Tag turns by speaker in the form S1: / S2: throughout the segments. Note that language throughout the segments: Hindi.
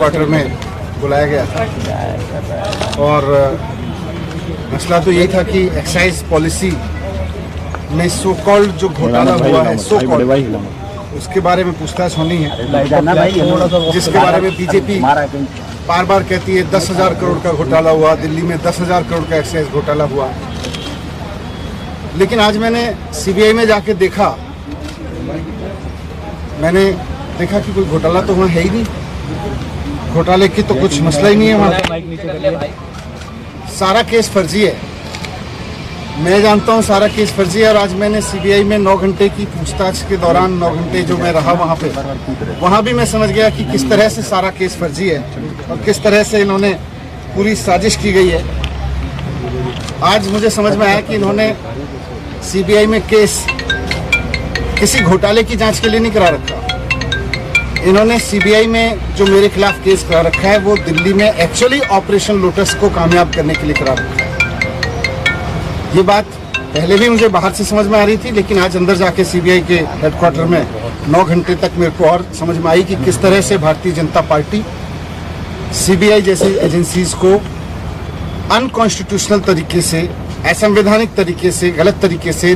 S1: क्वार्टर में बुलाया गया था और मसला तो यही था कि एक्साइज पॉलिसी में सो कॉल्ड जो घोटाला हुआ है सो कॉल्ड उसके बारे में पूछताछ होनी है, जिसके बारे में बीजेपी बार बार कहती है 10,000 करोड़ का घोटाला हुआ, दिल्ली में 10,000 करोड़ का एक्साइज घोटाला हुआ। लेकिन आज मैंने सीबीआई में जाके देखा, मैंने देखा कि कोई घोटाला तो वहाँ है ही नहीं, घोटाले की तो कुछ मसला ही नहीं है वहाँ। सारा केस फर्जी है, मैं जानता हूँ सारा केस फर्जी है। और आज मैंने सीबीआई में 9 घंटे की पूछताछ के दौरान 9 घंटे जो मैं रहा वहाँ पे, वहाँ भी मैं समझ गया कि किस तरह से सारा केस फर्जी है और किस तरह से इन्होंने पूरी साजिश की गई है। आज मुझे समझ में आया कि इन्होंने सीबीआई में केस किसी घोटाले की जांच के लिए नहीं करा रखा, इन्होंने सीबीआई में जो मेरे खिलाफ केस करा रखा है वो दिल्ली में एक्चुअली ऑपरेशन लोटस को कामयाब करने के लिए करा रखा है। ये बात पहले भी मुझे बाहर से समझ में आ रही थी, लेकिन आज अंदर जाके सीबीआई के हेडक्वार्टर में 9 घंटे तक मेरे को और समझ में आई कि किस तरह से भारतीय जनता पार्टी सीबीआई जैसी एजेंसीज को अनकॉन्स्टिट्यूशनल तरीके से, असंवैधानिक तरीके से, गलत तरीके से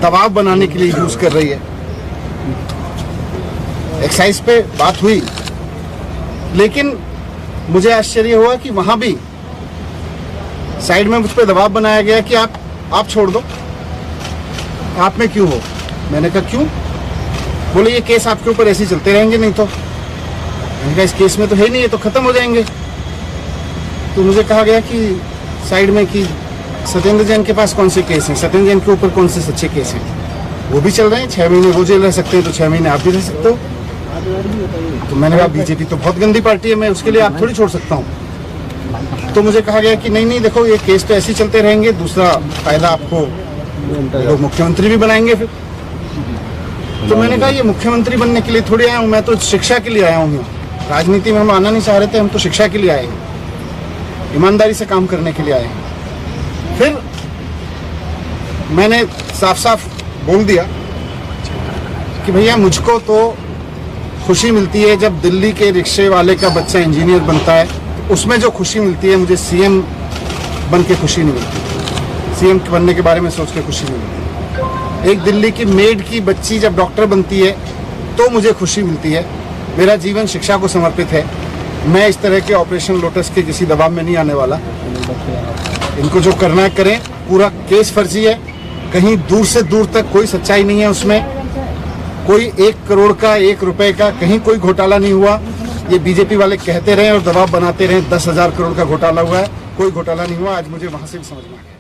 S1: दबाव बनाने के लिए यूज कर रही है। एक्साइज पे बात हुई, लेकिन मुझे आश्चर्य हुआ कि वहां भी साइड में मुझ पर दबाव बनाया गया कि आप छोड़ दो, आप में क्यों हो। मैंने कहा क्यों? बोले ये केस आपके ऊपर ऐसे ही चलते रहेंगे, नहीं तो। मैंने कहा इस केस में तो है नहीं, ये तो खत्म हो जाएंगे। तो मुझे कहा गया कि साइड में कि सत्येंद्र जैन के पास कौन से केस हैं, सत्येंद्र जैन के ऊपर कौन से सच्चे केस हैं, वो भी चल रहे हैं। 6 महीने वो जेल रह सकते हैं तो 6 महीने आप भी रह सकते हो। तो मैंने कहा बीजेपी तो बहुत गंदी पार्टी है, मैं उसके लिए आप थोड़ी छोड़ सकता हूँ। तो मुझे कहा गया कि नहीं देखो ये केस तो ऐसे ही चलते रहेंगे, दूसरा फायदा आपको लोग मुख्यमंत्री भी बनाएंगे फिर। तो मैंने कहा ये मुख्यमंत्री बनने के लिए थोड़ी आया हूँ, मैं तो शिक्षा के लिए आया हूँ। राजनीति में हम आना नहीं चाह रहे थे, हम तो शिक्षा के लिए आए हैं, ईमानदारी से काम करने के लिए आए हैं। फिर मैंने साफ साफ बोल दिया कि भैया मुझको तो खुशी मिलती है जब दिल्ली के रिक्शे वाले का बच्चा इंजीनियर बनता है, तो उसमें जो खुशी मिलती है मुझे सीएम बन के खुशी नहीं मिलती, सीएम बनने के बारे में सोच के खुशी नहीं मिलती। एक दिल्ली की मेड की बच्ची जब डॉक्टर बनती है तो मुझे खुशी मिलती है। मेरा जीवन शिक्षा को समर्पित है, मैं इस तरह के ऑपरेशन लोटस के किसी दबाव में नहीं आने वाला। इनको जो करना है करें, पूरा केस फर्जी है, कहीं दूर से दूर तक कोई सच्चाई नहीं है उसमें, कोई 1 करोड़ का 1 रुपए का कहीं कोई घोटाला नहीं हुआ। ये बीजेपी वाले कहते रहे और दबाव बनाते रहे 10,000 करोड़ का घोटाला हुआ है, कोई घोटाला नहीं हुआ। आज मुझे वहां से भी समझ में आ गया।